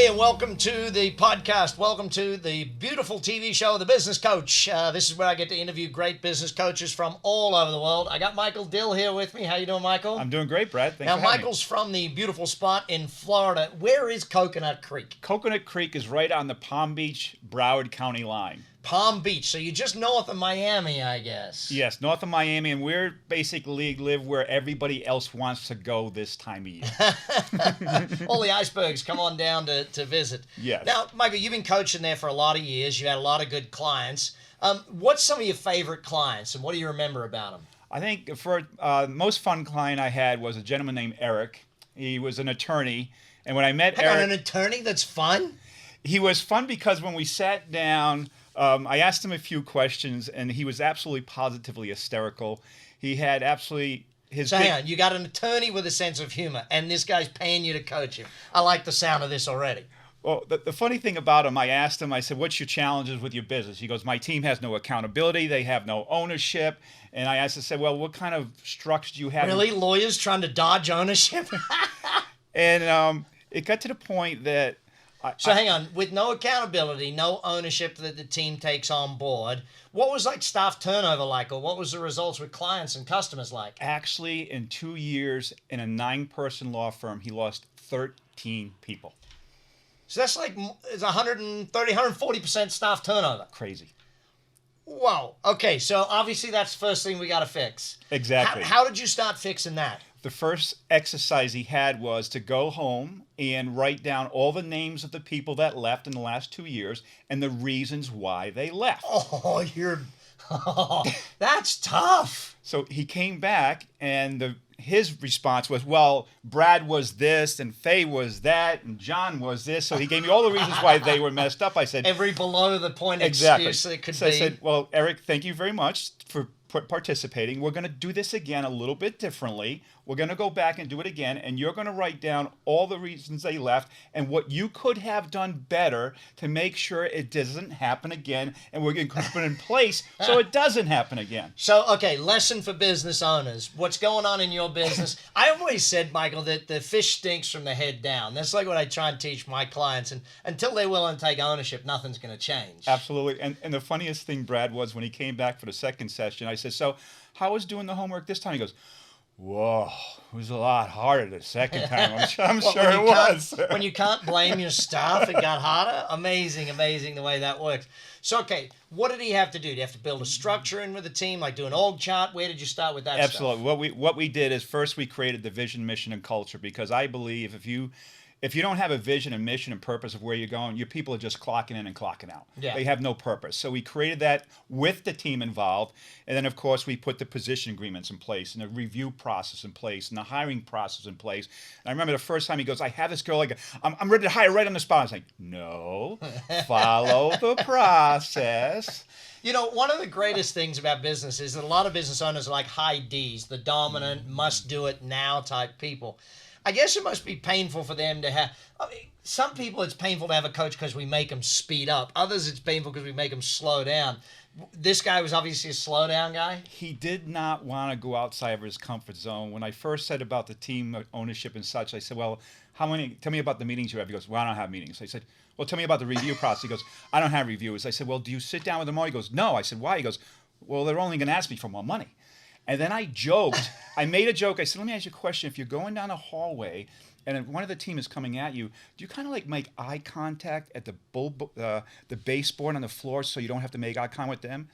Hey, and welcome to the podcast. Welcome to the beautiful TV show, The Business Coach. This is where I get to interview great business coaches from all over the world. I got Michael Dill here with me. How you doing, Michael? I'm doing great, Brad. Thanks now, for having Michael's from the beautiful spot in Florida. Where is Coconut Creek? Coconut Creek is right on the Palm Beach, Broward County line. Palm Beach, so you're just north of Miami, I guess. Yes, north of Miami, and we're basically live where everybody else wants to go this time of year. All the icebergs come on down to visit. Yes. Now, Michael, you've been coaching there for a lot of years. You've had a lot of good clients. What's some of your favorite clients, and what do you remember about them? I think for most fun client I had was a gentleman named Eric. He was an attorney, and when I met Hang on, Eric, an attorney that's fun? he was fun because when we sat down, I asked him a few questions, and he was absolutely positively hysterical. He had absolutely his. So hang on, you got an attorney with a sense of humor, and this guy's paying you to coach him. I like the sound of this already. Well, the funny thing about him, I asked him, I said, what's your challenges with your business? He goes, my team has no accountability. They have no ownership. And I said, well, what kind of structure do you have? Really? Lawyers trying to dodge ownership? And it got to the point that... Hang on, with no accountability, no ownership that the team takes on board, what was like staff turnover like, or what was the results with clients and customers like? Actually, in 2 years, in a 9-person law firm, he lost 13 people. So that's like it's 130, 140% staff turnover. Crazy. Wow. Okay, so obviously that's the first thing we got to fix. Exactly. How did you start fixing that? The first exercise he had was to go home and write down all the names of the people that left in the last 2 years and the reasons why they left. That's tough. So he came back, and his response was, well, Brad was this, and Faye was that, and John was this. So he gave me all the reasons why they were messed up. I said... Every below the point exactly. excuse that could so be. I said, well, Eric, thank you very much for participating. We're going to do this again a little bit differently. We're going to go back and do it again, and you're going to write down all the reasons they left and what you could have done better to make sure it doesn't happen again, and we're going to put it in place so it doesn't happen again. So, okay, lesson for business owners. What's going on in your business? I always said, Michael, that the fish stinks from the head down. That's like what I try and teach my clients, and until they're willing to take ownership, nothing's going to change. Absolutely. And the funniest thing, Brad, was when he came back for the second session, I said, so how was doing the homework this time? He goes, whoa, it was a lot harder the second time. I'm sure it was. When you can't blame your staff, it got harder. Amazing the way that works. So, okay, what did he have to do? Did you have to build a structure in with the team, like do an org chart? Where did you start with that Absolutely. stuff? What we did is first we created the vision, mission, and culture, because I believe if you don't have a vision and mission and purpose of where you're going, your people are just clocking in and clocking out. Yeah. They have no purpose. So we created that with the team involved. And then, of course, we put the position agreements in place and the review process in place and the hiring process in place. And I remember the first time he goes, I have this girl, like, I'm ready to hire right on the spot. I was like, no, follow the process. You know, one of the greatest things about business is that a lot of business owners are like high Ds, the dominant, must-do-it-now type people. I guess it must be painful for them to have... I mean, some people it's painful to have a coach because we make them speed up. Others it's painful because we make them slow down. This guy was obviously a slow down guy. He did not want to go outside of his comfort zone. When I first said about the team ownership and such, I said, well, tell me about the meetings you have. He goes, well, I don't have meetings. I said, well, tell me about the review process. He goes, I don't have reviews. I said, well, do you sit down with them all? He goes, no. I said, why? He goes, well, they're only going to ask me for more money. And then I joked. I made a joke. I said, let me ask you a question. If you're going down a hallway and if one of the team is coming at you, do you kind of like make eye contact at the baseboard on the floor so you don't have to make eye contact with them?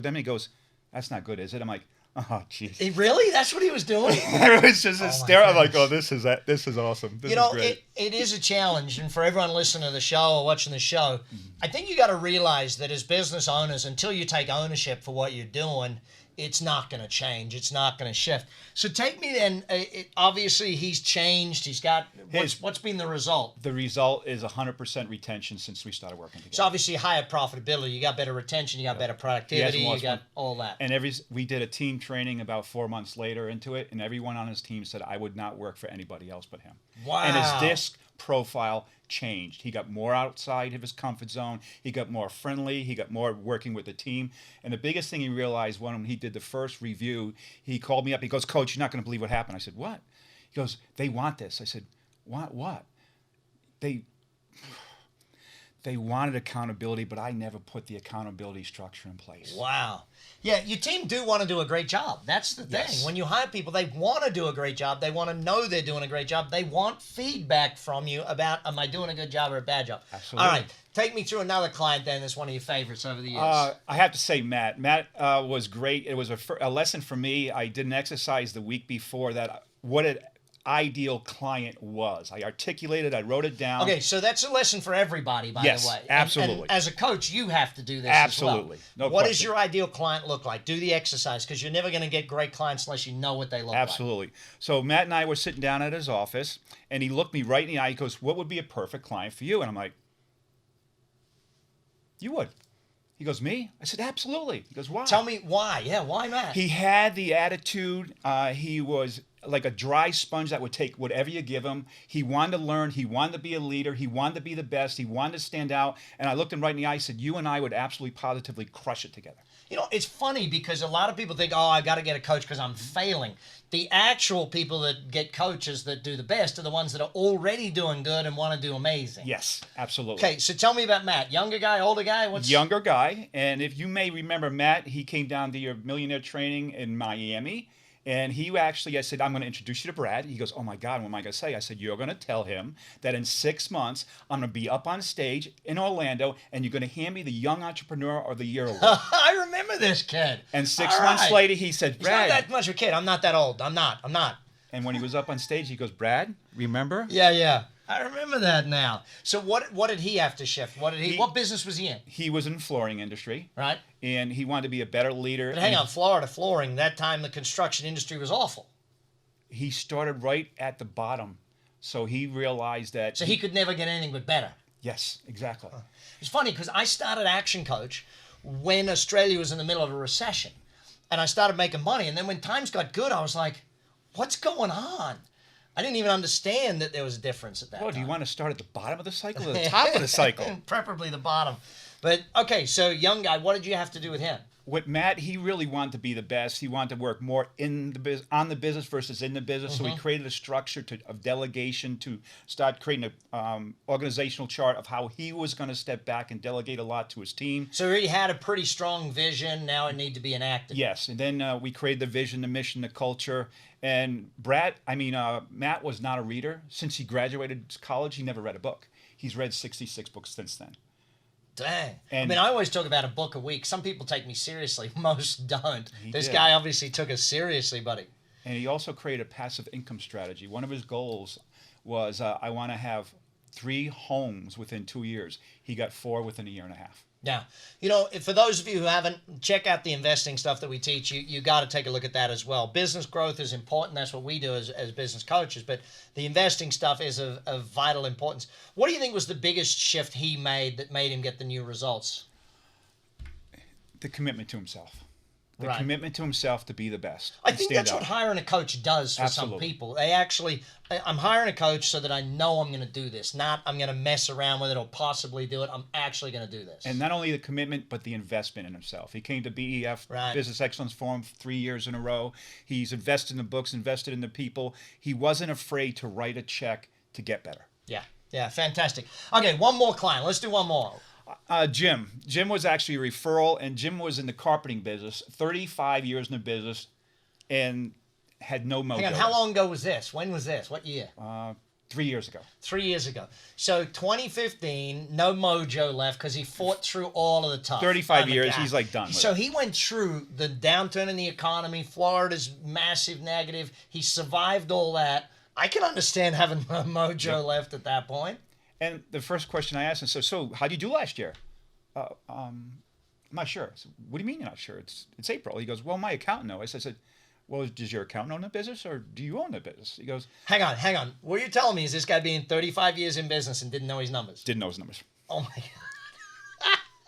And he goes, that's not good, is it? I'm like, oh, jeez. Really? That's what he was doing? It was just hysterical. I'm like, oh, this is awesome. This is great. It is a challenge. And for everyone listening to the show or watching the show, I think you got to realize that as business owners, until you take ownership for what you're doing, it's not going to change. It's not going to shift. So take me then. Obviously, he's changed. He's got what's been the result? The result is 100% retention since we started working together. So obviously, higher profitability. You got better retention. You got better productivity. You got all that. And we did a team training about 4 months later into it, and everyone on his team said I would not work for anybody else but him. Wow. And his disc profile changed. He got more outside of his comfort zone. He got more friendly. He got more working with the team. And the biggest thing he realized when he did the first review, he called me up. He goes, Coach, you're not going to believe what happened. I said, what? He goes, they want this. I said, what? They they wanted accountability, but I never put the accountability structure in place. Wow. Yeah, your team do want to do a great job. That's the thing. Yes. When you hire people, they want to do a great job. They want to know they're doing a great job. They want feedback from you about, am I doing a good job or a bad job? Absolutely. All right. Take me through another client then that's one of your favorites over the years. I have to say, Matt. Matt was great. It was a lesson for me. I did an exercise the week before that. What an ideal client was. I articulated. I wrote it down. Okay, so that's a lesson for everybody, by Yes, the way. absolutely. And as a coach, you have to do this Absolutely. as well. No What does question. your ideal client look like? Do the exercise, because you're never going to get great clients unless you know what they look like. Absolutely. So Matt and I were sitting down at his office, and he looked me right in the eye. He goes, "What would be a perfect client for you?" And I'm like, "You would." He goes, "Me?" I said, "Absolutely." He goes, "Why?" Tell me why. Yeah, why Matt? He had the attitude. He was like a dry sponge that would take whatever you give him. He wanted to learn. He wanted to be a leader. He wanted to be the best. He wanted to stand out. And I looked him right in the eye and said, "You and I would absolutely positively crush it together." You know, it's funny because a lot of people think, oh, I got to get a coach because I'm failing. The actual people that get coaches that do the best are the ones that are already doing good and want to do amazing. Yes, absolutely. Okay, so tell me about Matt. Younger guy, older guy? Younger guy. And if you may remember Matt, he came down to your millionaire training in Miami. And he actually, I said, "I'm going to introduce you to Brad." He goes, "Oh my God, what am I going to say?" I said, "You're going to tell him that in 6 months, I'm going to be up on stage in Orlando, and you're going to hand me the Young Entrepreneur of the Year award." I remember this kid. And 6 All months right. later, he said, He's not "Brad." that much of a kid. I'm not that old. I'm not. And when he was up on stage, he goes, "Brad, remember?" Yeah. I remember that now. So what did he have to shift? What business was he in? He was in the flooring industry, Right? and he wanted to be a better leader. But hang and on, Florida flooring, that time the construction industry was awful. He started right at the bottom. So he realized that... So he could never get anything but better. Yes, exactly. It's funny because I started Action Coach when Australia was in the middle of a recession. And I started making money. And then when times got good, I was like, what's going on? I didn't even understand that there was a difference at that Well, time. do you want to start at the bottom of the cycle or the top of the cycle? Preferably the bottom. But, okay, so young guy, what did you have to do with him? With Matt, he really wanted to be the best. He wanted to work more on the business versus in the business. So he created a structure of delegation to start creating an organizational chart of how he was going to step back and delegate a lot to his team. So he had a pretty strong vision. Now it needed to be enacted. Yes, and then we created the vision, the mission, the culture. And Matt was not a reader. Since he graduated college, he never read a book. He's read 66 books since then. Dang. And I always talk about a book a week. Some people take me seriously. Most don't. This did. guy obviously took us seriously, buddy. And he also created a passive income strategy. One of his goals was, I want to have 3 homes within 2 years. He got 4 within a year and a half. Now, for those of you who haven't, check out the investing stuff that we teach. You got to take a look at that as well. Business growth is important. That's what we do as business coaches. But the investing stuff is of vital importance. What do you think was the biggest shift he made that made him get the new results? The commitment to himself. The Right. commitment to himself to be the best. I and think stand that's out. what hiring a coach does for some Absolutely. people. I'm hiring a coach so that I know I'm going to do this, not I'm going to mess around with it or possibly do it. I'm actually going to do this. And not only the commitment, but the investment in himself. He came to BEF, Right. Business Excellence Forum, 3 years in a row. He's invested in the books, invested in the people. He wasn't afraid to write a check to get better. Yeah, fantastic. Okay, one more client. Let's do one more. Jim. Jim was actually a referral, and Jim was in the carpeting business, 35 years in the business, and had no mojo. Hang on, how long ago was this? When was this? What year? 3 years ago. 3 years ago. So 2015, no mojo left because he fought through all of the tough. 35 Oh my years, God. he's like done with So it. he went through the downturn in the economy, Florida's massive negative. He survived all that. I can understand having no mojo left at that point. And the first question I asked him, so how'd you do last year? I'm not sure. I said, what do you mean you're not sure? It's April. He goes, well, my accountant knows. I said, well, does your accountant own the business or do you own the business? He goes, Hang on. What you're telling me is this guy being 35 years in business and didn't know his numbers. didn't know his numbers. Oh, my God.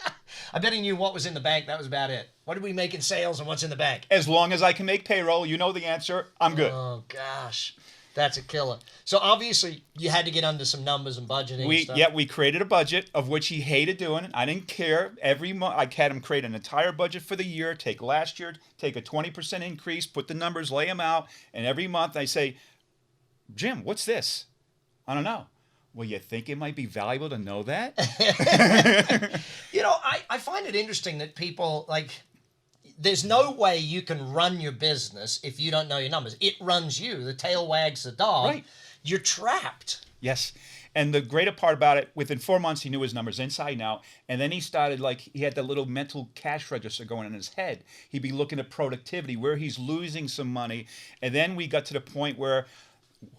I bet he knew what was in the bank. That was about it. What did we make in sales and what's in the bank? As long as I can make payroll, you know the answer, I'm good. Oh, gosh. That's a killer. So obviously you had to get under some numbers and budgeting and stuff. We created a budget of which he hated doing. I didn't care. Every month I had him create an entire budget for the year, take last year, take a 20% increase, put the numbers, lay them out, and every month I say, Jim, what's this? I don't know. Well, you think it might be valuable to know that? I find it interesting that people there's no way you can run your business if you don't know your numbers. It runs you. The tail wags the dog. Right. You're trapped. Yes. And the greater part about it, within 4 months, he knew his numbers inside and out. And then he started, he had that little mental cash register going in his head. He'd be looking at productivity, where he's losing some money. And then we got to the point where,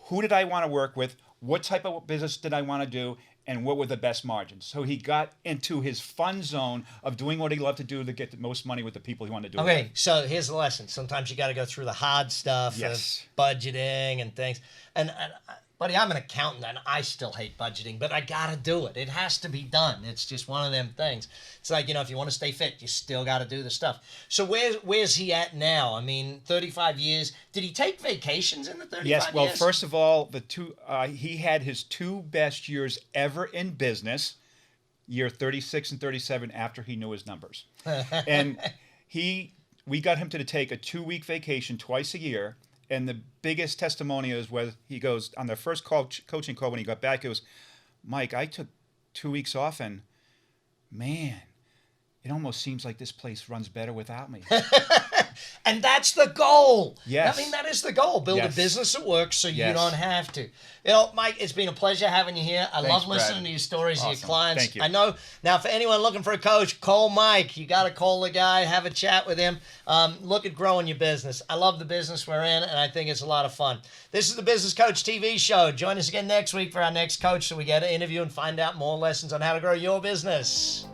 who did I want to work with? What type of business did I want to do? And what were the best margins? So he got into his fun zone of doing what he loved to do to get the most money with the people he wanted to do it Okay, with. so here's the lesson. Sometimes you got to go through the hard stuff Yes. of budgeting and things. And buddy, I'm an accountant and I still hate budgeting, but I got to do it. It has to be done. It's just one of them things. It's like, if you want to stay fit, you still got to do the stuff. So where's he at now? I mean, 35 years. Did he take vacations in the 35 years? Yes, well, first of all, he had his 2 best years ever in business, year 36 and 37, after he knew his numbers. And we got him to take a 2-week vacation twice a year. And the biggest testimonial is where he goes, on the first coaching call when he got back, he goes, Mike, I took 2 weeks off and, man, it almost seems like this place runs better without me. And that's the goal. Yes. I mean, that is the goal. Build a business that works so you don't have to. Mike, it's been a pleasure having you here. I love listening to your stories of your clients. Thank you. I know now for anyone looking for a coach, call Mike. You got to call the guy, have a chat with him. Look at growing your business. I love the business we're in, and I think it's a lot of fun. This is the Business Coach TV show. Join us again next week for our next coach so we get to interview and find out more lessons on how to grow your business.